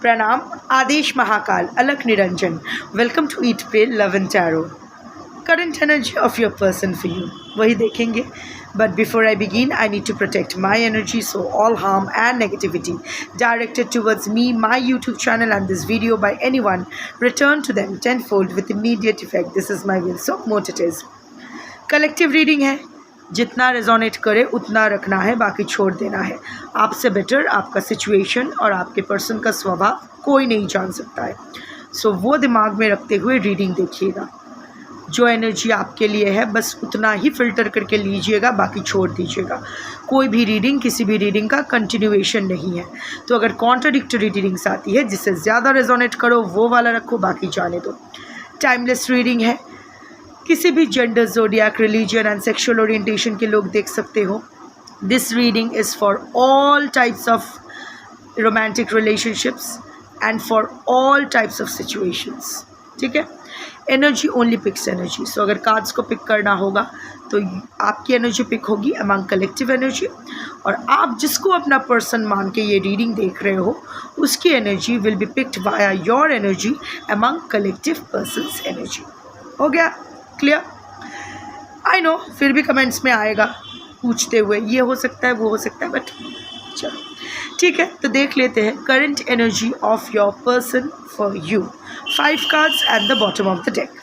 प्रणाम, आदेश Mahakal, Alakh Niranjan. Welcome to eat pay love and tarot. Current energy of your person for you, वही देखेंगे. But before I begin, I need to protect my energy, so all harm and negativity directed towards me, my YouTube channel and this video by anyone, return to them tenfold with immediate effect. This is my will, so mote it is. Collective reading है, जितना resonate करे उतना रखना है, बाकी छोड़ देना है. आपसे बेटर आपका सिचुएशन और आपके पर्सन का स्वभाव कोई नहीं जान सकता है. सो वो दिमाग में रखते हुए रीडिंग देखिएगा. जो एनर्जी आपके लिए है बस उतना ही फ़िल्टर करके लीजिएगा, बाकी छोड़ दीजिएगा. कोई भी रीडिंग किसी भी रीडिंग का कंटिन्यूएशन नहीं है. तो अगर कॉन्ट्राडिक्टरी रीडिंग्स आती है, जिससे ज़्यादा रेजोनेट करो वो वाला रखो, बाकी जाने दो. टाइमलेस रीडिंग है, किसी भी gender, zodiac, religion and sexual orientation के लोग देख सकते हो. This reading is for all types of romantic relationships and for all types of situations. ठीक है. Energy only picks energy. So अगर कार्ड्स को पिक करना होगा तो आपकी एनर्जी पिक होगी अमंग कलेक्टिव एनर्जी, और आप जिसको अपना पर्सन मान के ये रीडिंग देख रहे हो उसकी energy will be picked via your energy among collective persons energy. हो गया क्लियर? आई नो फिर भी कमेंट्स में आएगा पूछते हुए, ये हो सकता है वो हो सकता है, बट चलो ठीक है. तो देख लेते हैं current energy of your person for you. 5 cards at the bottom of the deck.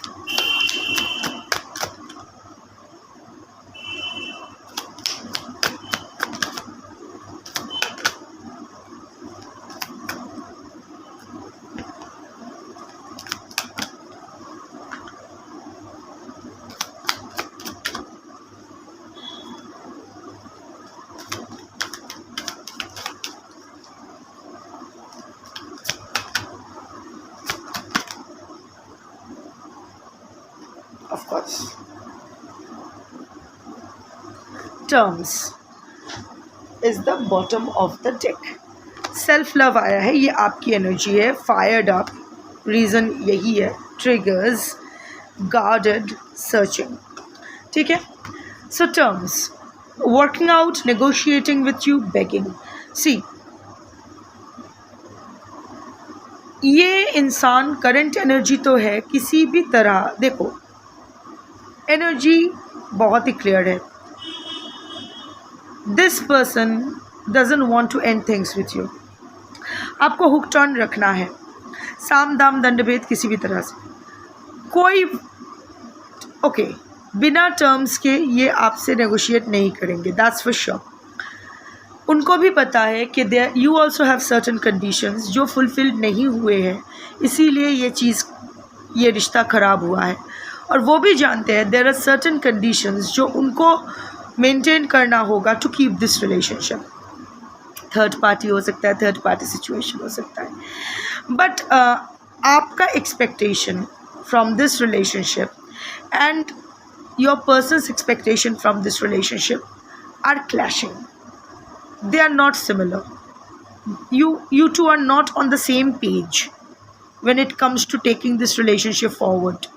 Of course. Terms is the bottom of the deck. Self love आया है, ये आपकी एनर्जी है. फायर्ड अप, रीज़न यही है. Triggers, guarded, searching. ठीक है. So terms, working out, negotiating with you, begging. See, ये इंसान करंट एनर्जी तो है, किसी भी तरह देखो एनर्जी बहुत ही क्लियर है. This person doesn't want to end things with you. आपको हुक टर्न रखना है, साम दाम दंड भेद किसी भी तरह से. कोई ओके बिना टर्म्स के ये आपसे नेगोशिएट नहीं करेंगे, दैट्स फॉर श्योर. उनको भी पता है कि there you also have certain conditions जो फुलफिल नहीं हुए हैं, इसीलिए ये रिश्ता ख़राब हुआ है. और वो भी जानते हैं देयर आर सर्टन कंडीशंस जो उनको मेंटेन करना होगा to keep this relationship. Third party हो सकता है, थर्ड पार्टी सिचुएशन हो सकता है, बट आपका expectation from this relationship and your person's expectation from this relationship are clashing. They are not similar. you two are not on the same page when it comes to taking this relationship forward.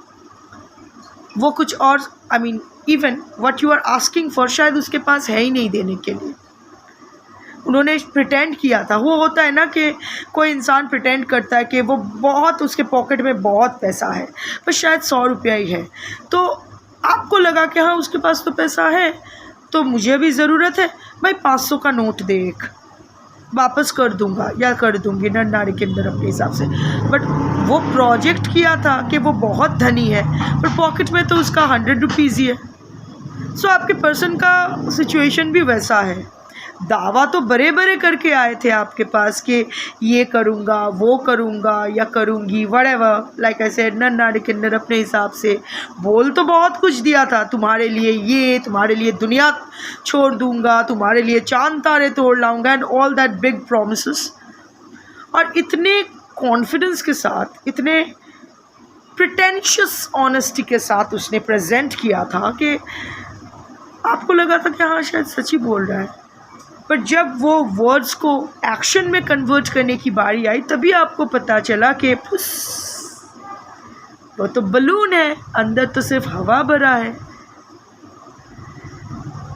वो कुछ और I mean even what you are asking for शायद उसके पास है ही नहीं देने के लिए. उन्होंने प्रिटेंड किया था. वो होता है ना कि कोई इंसान प्रिटेंड करता है कि वो बहुत उसके पॉकेट में बहुत पैसा है, पर शायद 100 रुपया ही है. तो आपको लगा कि हाँ उसके पास तो पैसा है, तो मुझे भी ज़रूरत है भाई 500 का नोट दे, एक वापस कर दूंगा या कर दूंगी नर नारी के अंदर अपने हिसाब से. बट वो प्रोजेक्ट किया था कि वो बहुत धनी है, पर पॉकेट में तो उसका 100 रुपीज़ ही है. सो आपके पर्सन का सिचुएशन भी वैसा है. दावा तो बड़े बड़े करके आए थे आपके पास कि ये करूँगा वो करूँगा या करूँगी, व्हाटएवर, लाइक आई सेड, नर नारी के अंदर अपने हिसाब से बोल तो बहुत कुछ दिया था. तुम्हारे लिए ये, तुम्हारे लिए दुनिया छोड़ दूँगा, तुम्हारे लिए चांद तारे तोड़ लाऊँगा, and all that big promises. और इतने कॉन्फिडेंस के साथ, इतने प्रिटेंशियस ऑनेस्टी के साथ उसने प्रेजेंट किया था कि आपको लगा था कि हाँ शायद सच ही बोल रहा है. पर जब वो वर्ड्स को एक्शन में कन्वर्ट करने की बारी आई, तभी आपको पता चला कि वो तो बलून है, अंदर तो सिर्फ हवा भरा है.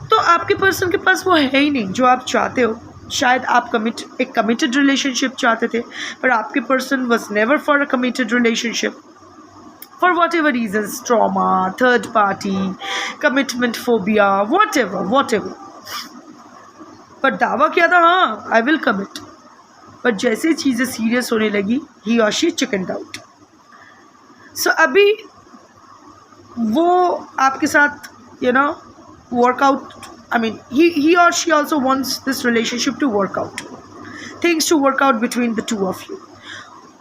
तो आपके पर्सन के पास वो है ही नहीं जो आप चाहते हो. शायद आप एक कमिटेड रिलेशनशिप चाहते थे, पर आपके person was never for a committed relationship for whatever reasons, trauma, third party, commitment phobia, whatever. पर दावा किया था हाँ आई विल कमिट, पर जैसे चीज़ें सीरियस होने लगी ही और शी चिकन आउट। सो अभी वो आपके साथ workout, I mean, he or she also wants this relationship to work out, things to work out between the two of you.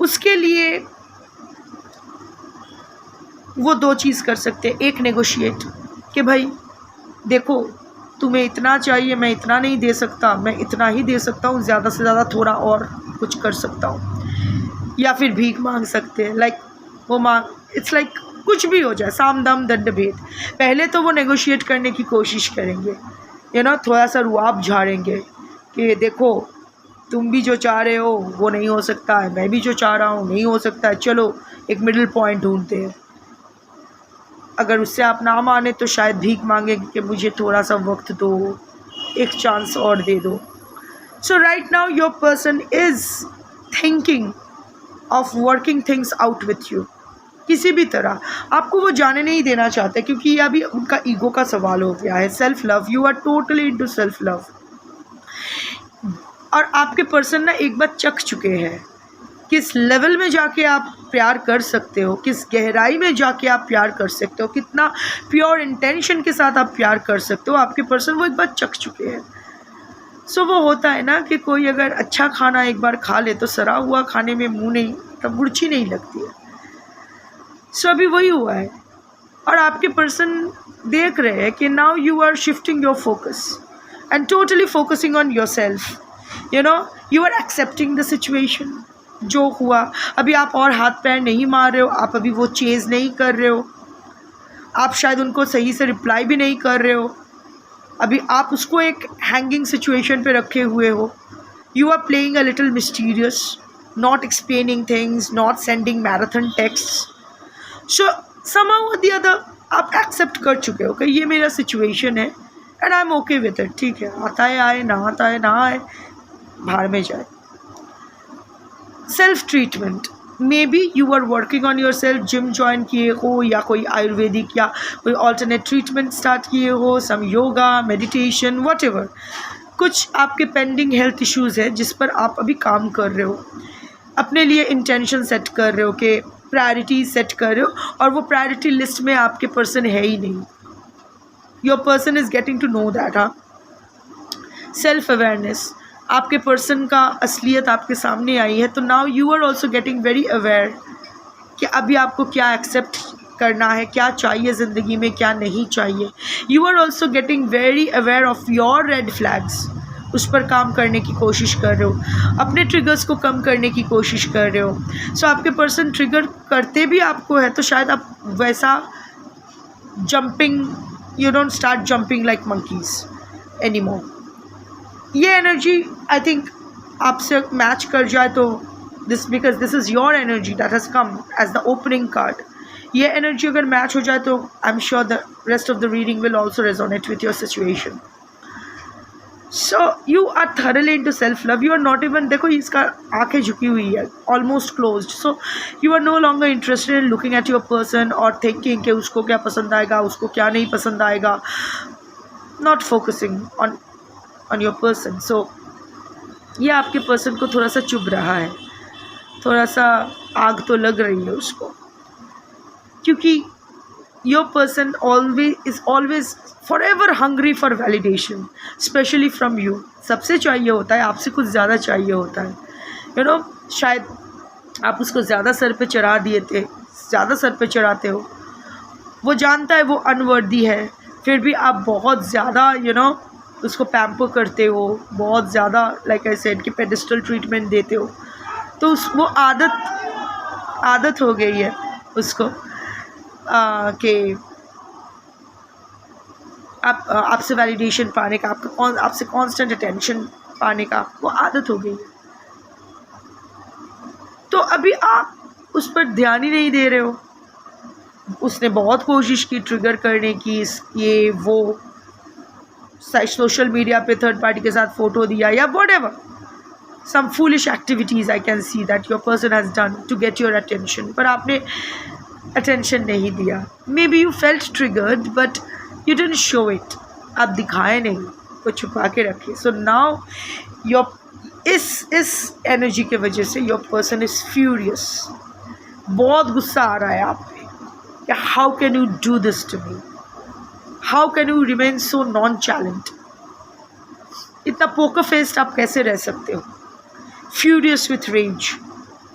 उसके लिए वो दो चीज़ कर सकते हैं, एक नेगोशिएट कि भाई देखो तुम्हें इतना चाहिए, मैं इतना नहीं दे सकता, मैं इतना ही दे सकता हूँ, ज़्यादा से ज़्यादा थोड़ा और कुछ कर सकता हूँ, या फिर भीख मांग सकते हैं, वो मांग इट्स कुछ भी हो जाए, साम दाम दंड भेद। पहले तो वो नेगोशिएट करने की कोशिश करेंगे, थोड़ा सा रुआब झाड़ेंगे कि देखो तुम भी जो चाह रहे हो वो नहीं हो सकता है, मैं भी जो चाह रहा हूँ नहीं हो सकता है, चलो एक मिडिल पॉइंट ढूंढते हैं। अगर उससे आप ना माने तो शायद भीख मांगेंगे कि मुझे थोड़ा सा वक्त दो, एक चांस और दे दो। So right now your person is thinking of working things out with you. किसी भी तरह आपको वो जाने नहीं देना चाहते, क्योंकि ये अभी उनका ईगो का सवाल हो गया है। Self love, you are totally into self love. और आपके पर्सन ना एक बार चख चुके हैं किस लेवल में जाके आप प्यार कर सकते हो, किस गहराई में जाके आप प्यार कर सकते हो, कितना प्योर इंटेंशन के साथ आप प्यार कर सकते हो। आपके पर्सन वो एक बार चख चुके हैं। सो वो होता है ना कि कोई अगर अच्छा खाना एक बार खा ले तो सड़ा हुआ खाने में मुँह नहीं, तब बुर्ची नहीं लगती है। सो अभी वही हुआ है, और आपके पर्सन देख रहे हैं कि now you are shifting your focus and totally focusing on your self. You are accepting the situation जो हुआ। अभी आप और हाथ पैर नहीं मार रहे हो, आप अभी वो चेज़ नहीं कर रहे हो, आप शायद उनको सही से रिप्लाई भी नहीं कर रहे हो, अभी आप उसको एक हैंगिंग सिचुएशन पे रखे हुए हो। You are playing a little mysterious, not explaining things, not sending marathon text. So somehow or the other आप एक्सेप्ट कर चुके हो कि ये मेरा सिचुएशन है and I am okay with it. ठीक है, आता है आए, ना आता है ना आए, भाड़ में जाए। Self treatment, maybe you are working on your self, gym join किए हो या कोई आयुर्वेदिक या कोई ऑल्टरनेट ट्रीटमेंट स्टार्ट किए हो, सम योगा, मेडिटेशन, व्हाटएवर। कुछ आपके पेंडिंग हेल्थ इश्यूज़ है जिस पर आप अभी काम कर रहे हो, अपने लिए इंटेंशन सेट कर रहे हो कि प्रायोरिटी सेट कर रहे हो, और वो प्रायोरिटी लिस्ट में आपके पर्सन है ही नहीं। Your person is getting to know that. हाँ, सेल्फ अवेयरनेस, आपके पर्सन का असलियत आपके सामने आई है, तो now you are also getting very aware कि अभी आपको क्या एक्सेप्ट करना है, क्या चाहिए ज़िंदगी में, क्या नहीं चाहिए। You are also getting very aware of your red flags, उस पर काम करने की कोशिश कर रहे हो, अपने ट्रिगर्स को कम करने की कोशिश कर रहे हो। सो आपके पर्सन ट्रिगर करते भी आपको है तो शायद आप वैसा jumping, you don't start jumping like monkeys anymore. ये एनर्जी आई थिंक आपसे मैच कर जाए तो because this is your energy that has come as the opening card. ये एनर्जी अगर मैच हो जाए तो I am sure the rest of the reading will also resonate with your situation. So you are thoroughly into self love. You are not even, देखो इसका आंखें झुकी हुई है, almost closed. So you are no longer interested in looking at your person और thinking कि उसको क्या पसंद आएगा, उसको क्या नहीं पसंद आएगा, not focusing on your person. So ये आपके पर्सन को थोड़ा सा चुभ रहा है, थोड़ा सा आग तो लग रही है उसको, क्योंकि your person is always forever hungry for validation, especially from you। सबसे चाहिए होता है, आपसे कुछ ज़्यादा चाहिए होता है। शायद आप उसको ज़्यादा सर पे चढ़ा दिए थे, ज़्यादा सर पे चढ़ाते हो, वो जानता है वो अनवर्दी है, फिर भी आप बहुत ज़्यादा उसको पैम्पर करते हो, बहुत ज़्यादा लाइक आई सेड कि पेडिस्टल ट्रीटमेंट देते हो, तो वो आदत हो गई है उसको कि आपसे वैलिडेशन पाने का, आपसे कांस्टेंट अटेंशन पाने का वो आदत हो गई है। तो अभी आप उस पर ध्यान ही नहीं दे रहे हो। उसने बहुत कोशिश की ट्रिगर करने की, ये वो, सोशल मीडिया पे थर्ड पार्टी के साथ फ़ोटो दिया या whatever, some foolish activities I can see that your person has done to get your attention, पर आपने attention नहीं दिया. Maybe you felt triggered but you didn't show it. आप दिखाए नहीं, वो छुपा के रखे. So now your इस एनर्जी के वजह से योर पर्सन इज़ फ्यूरियस. बहुत गुस्सा आ रहा है आप पे. How can you do this to me, how can you remain so nonchalant. इतना पोकर फेस्ड आप कैसे रह सकते हो. Furious with rage,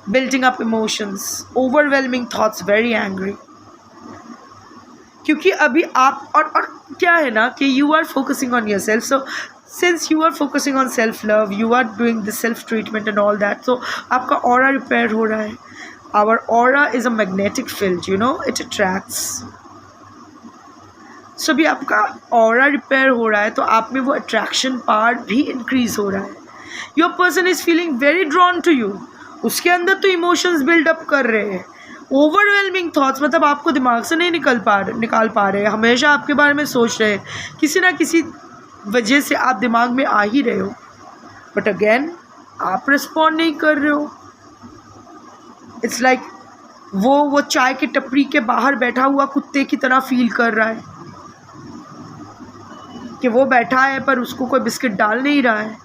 building up emotions, overwhelming thoughts, very angry. क्योंकि अभी आप और क्या है ना कि you are focusing on your self. So since you are focusing on self love, you are doing the self treatment and all that, so आपका aura repair हो रहा है. Our aura is a magnetic field, you know, it attracts. So भी आपका aura repair हो रहा है तो आप में वो attraction part भी increase हो रहा है. Your person is feeling very drawn to you. उसके अंदर तो emotions build up कर रहे हैं. ओवरवेलमिंग थॉट्स मतलब आपको दिमाग से नहीं निकाल पा रहे हैं. हमेशा आपके बारे में सोच रहे हैं, किसी ना किसी वजह से आप दिमाग में आ ही रहे हो. बट अगेन आप रिस्पॉन्ड नहीं कर रहे हो. इट्स लाइक वो चाय के टपरी के बाहर बैठा हुआ कुत्ते की तरह फील कर रहा है कि वो बैठा है पर उसको कोई बिस्किट डाल नहीं रहा है.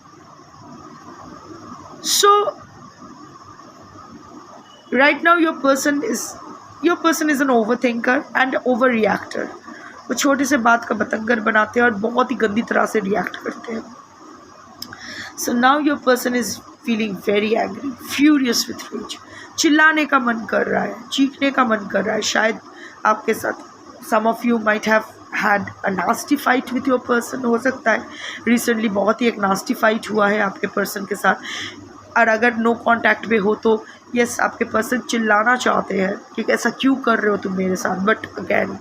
So right now your person is an overthinker and overreactor. वो छोटे से बात का बतंगर बनाते हैं और बहुत ही गंदी तरह से रिएक्ट करते हैं. So now your person is feeling very angry, furious with rage. चिल्लाने का मन कर रहा है, चीखने का मन कर रहा है. शायद आपके साथ some of you might have had a nasty fight with your person. हो सकता है रिसेंटली बहुत ही एक नास्टी फाइट हुआ है आपके पर्सन के साथ. और अगर नो कॉन्टैक्ट में हो तो यस आपके पर्सन चिल्लाना चाहते हैं कि ऐसा क्यों कर रहे हो तुम मेरे साथ. But again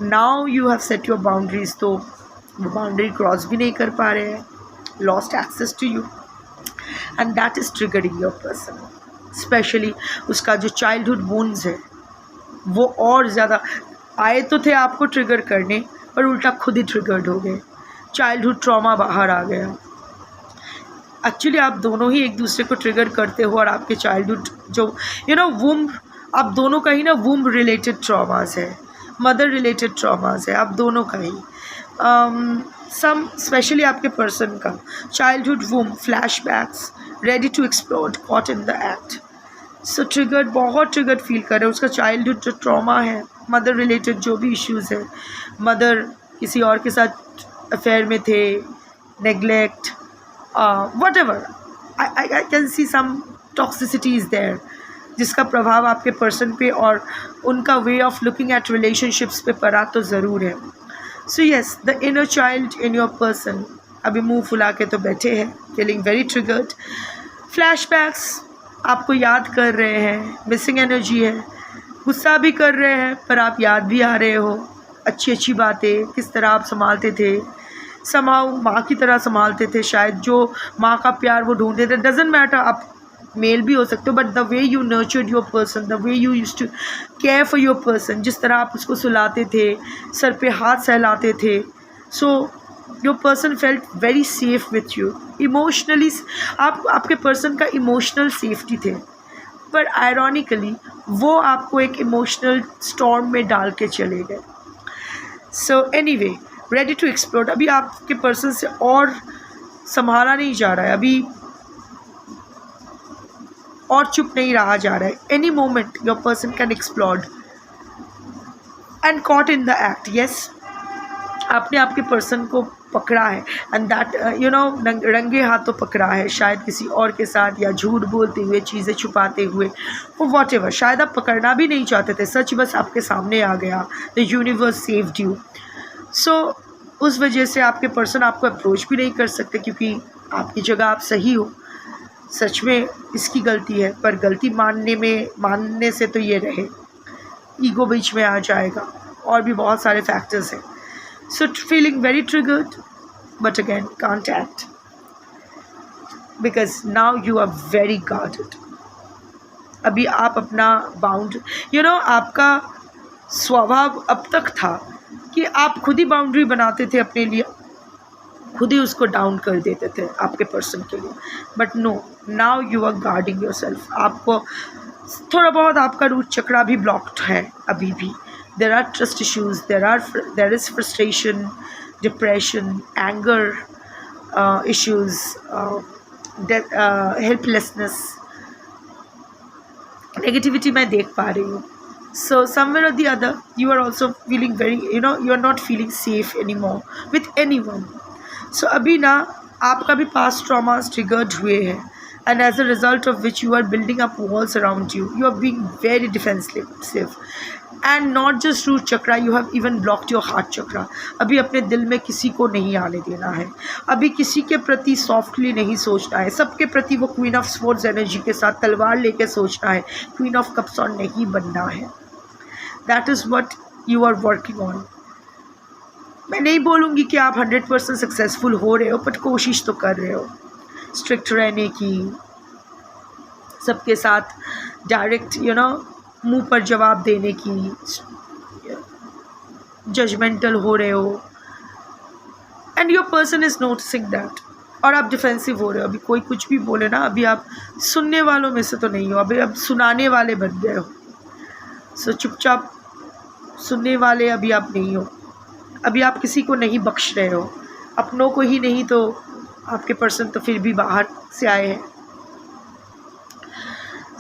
now you have set your boundaries, तो वो बाउंड्री क्रॉस भी नहीं कर पा रहे हैं. Lost access to you and that is triggering your person. Especially उसका जो चाइल्डहुड वुंड्स है वो और ज़्यादा आए तो थे आपको ट्रिगर करने, पर उल्टा खुद ही ट्रिगर्ड हो गए. चाइल्डहुड ट्रॉमा बाहर आ गया. एक्चुअली आप दोनों ही एक दूसरे को ट्रिगर करते हो और आपके चाइल्डहुड जो वुम्ब, आप दोनों का ही ना वुम्ब रिलेटेड ट्रॉमास है, मदर रिलेटेड ट्रॉमास है आप दोनों का ही. सम स्पेशली आपके पर्सन का childhood womb flashbacks, ready to explode, caught in the act. So triggered, बहुत ट्रिगर्ड फील कर रहे हैं. उसका चाइल्डहुड जो ट्रॉमा है, मदर रिलेटेड जो भी इश्यूज़ है, मदर किसी और के साथ अफेयर में थे, neglect, whatever, I can see some toxicity is there, जिसका प्रभाव आपके पर्सन पे और उनका way of looking at relationships पे पड़ा तो ज़रूर है. So yes, the inner child in your person अभी मुंह फुला के तो बैठे हैं, फीलिंग वेरी ट्रिगर्ड. फ्लैशबैक्स आपको याद कर रहे हैं, मिसिंग एनर्जी है, गुस्सा भी कर रहे हैं पर आप याद भी आ रहे हो. अच्छी अच्छी बातें किस तरह आप संभालते थे, समाओ माँ की तरह संभालते थे, शायद जो माँ का प्यार वो ढूंढते थे. डजेंट मैटर, आप मेल भी हो सकते हो, but the way you nurtured your person, the way you used to care for your person, जिस तरह आप उसको सुलाते थे, सर पे हाथ सहलाते थे. So your person felt very safe with you emotionally. आपके पर्सन का इमोशनल सेफ्टी थे, पर आयरॉनिकली वो आपको एक इमोशनल स्टॉर्म में डाल के चले गए. So anyway, ready to explore. अभी आपके पर्सन से और संभाला नहीं जा रहा है, अभी और चुप नहीं रहा जा रहा है. Any moment your person can explore and cot in the act. Yes, आपने आपके पर्सन को पकड़ा है एंड दैट रंगे हाथों पकड़ा है, शायद किसी और के साथ या झूठ बोलते हुए, चीज़ें छुपाते हुए, वो वॉट एवर. शायद आप पकड़ना भी नहीं चाहते थे, सच बस आपके सामने आ गया. The universe saved you. So उस वजह से आपके पर्सन आपको अप्रोच भी नहीं कर सकते, क्योंकि आपकी जगह आप सही हो. सच में इसकी गलती है, पर गलती मानने से तो ये रहे, ईगो बीच में आ जाएगा और भी बहुत सारे फैक्टर्स हैं. So feeling very triggered but again can't act because now you are very guarded. अभी आप अपना बाउंड आपका स्वभाव अब तक था कि आप खुद ही बाउंड्री बनाते थे अपने लिए, खुद ही उसको डाउन कर देते थे आपके पर्सन के लिए, but no, now you are guarding yourself. आपको थोड़ा बहुत आपका रूट चक्रा भी ब्लॉक्ड है अभी भी। There are trust issues, there is frustration, depression, anger issues, helplessness, negativity मैं देख पा रही हूँ। So somewhere or the other you are also feeling very, you are not feeling safe anymore with anyone. So अभी ना आपका भी past traumas triggered हुए हैं, and as a result of which you are building up walls around you. You are being very defensive, and not just root chakra, you have even blocked your heart chakra. अभी अपने दिल में किसी को नहीं आने देना है, अभी किसी के प्रति सॉफ्टली नहीं सोचना है, सबके प्रति वो क्वीन ऑफ स्वॉर्ड्स एनर्जी के साथ तलवार लेके सोचना है, क्वीन ऑफ कप्स ऑन नहीं बनना है। That is what you are working on. मैं नहीं बोलूँगी कि आप 100% सक्सेसफुल हो रहे हो, बट कोशिश तो कर रहे हो स्ट्रिक्ट रहने की, सबके साथ डायरेक्ट मुंह पर जवाब देने की, जजमेंटल हो रहे हो, and your person is noticing that. और आप डिफेंसिव हो रहे हो, अभी कोई कुछ भी बोले ना, अभी आप सुनने वालों में से तो नहीं हो, अभी आप सुनाने वाले बन गए हो। सो चुपचाप सुनने वाले अभी आप नहीं हो, अभी आप किसी को नहीं बख्श रहे हो, अपनों को ही नहीं तो आपके पर्सन तो फिर भी बाहर से आए हैं।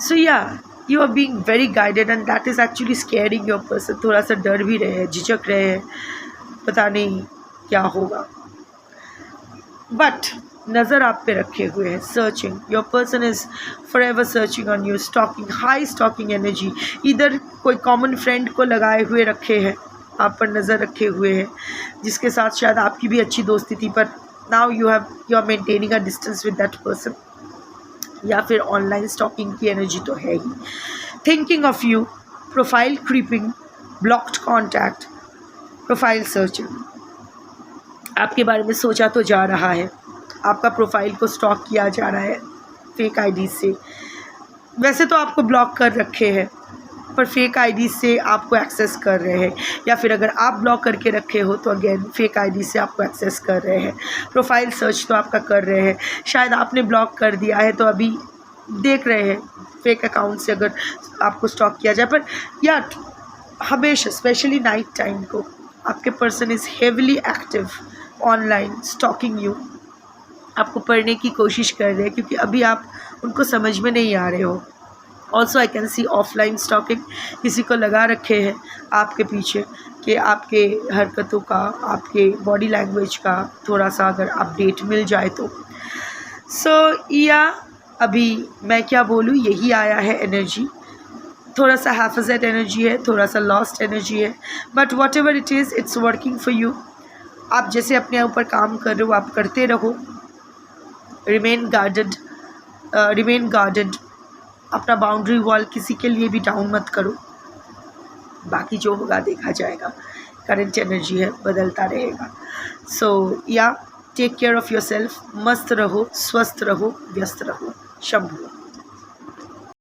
So yeah you are being very guided and that is actually scaring your person. थोड़ा सा डर भी रहे हैं, झिझक रहे हैं, पता नहीं क्या होगा, बट नज़र आप पे रखे हुए हैं, searching. Your person is forever searching on you, stalking, high stalking energy. इधर कोई कॉमन फ्रेंड को लगाए हुए रखे हैं, आप पर नज़र रखे हुए हैं, जिसके साथ शायद आपकी भी अच्छी दोस्ती थी, पर now you are maintaining a distance with that person. या फिर ऑनलाइन स्टॉकिंग की एनर्जी तो है ही। Thinking of you, profile creeping, blocked contact, profile searching. आपके बारे में सोचा तो जा रहा है, आपका प्रोफाइल को स्टॉक किया जा रहा है फेक आईडी से। वैसे तो आपको ब्लॉक कर रखे हैं, पर फेक आईडी से आपको एक्सेस कर रहे हैं, या फिर अगर आप ब्लॉक करके रखे हो तो अगेन फेक आईडी से आपको एक्सेस कर रहे हैं। प्रोफाइल सर्च तो आपका कर रहे हैं, शायद आपने ब्लॉक कर दिया है तो अभी देख रहे हैं फेक अकाउंट से अगर आपको स्टॉक किया जाए। पर या हमेशा स्पेशली नाइट टाइम को आपके person is heavily active online, stalking you. आपको पढ़ने की कोशिश कर रहे हैं क्योंकि अभी आप उनको समझ में नहीं आ रहे हो। Also I can see offline stalking, किसी को लगा रखे हैं आपके पीछे कि आपके हरकतों का, आपके बॉडी लैंग्वेज का थोड़ा सा अगर अपडेट मिल जाए तो। सो या अभी मैं क्या बोलूँ, यही आया है एनर्जी। थोड़ा सा हैफजेट एनर्जी है, थोड़ा सा लॉस्ट एनर्जी है, but what ever it is, it's working for you. आप जैसे अपने ऊपर काम कर रहे हो आप करते रहो, रिमेन गार्डेड। अपना बाउंड्री वॉल किसी के लिए भी डाउन मत करो, बाकी जो होगा देखा जाएगा। करंट एनर्जी है, बदलता रहेगा। So yeah take care of yourself, मस्त रहो, स्वस्थ रहो, व्यस्त रहो। शंभू।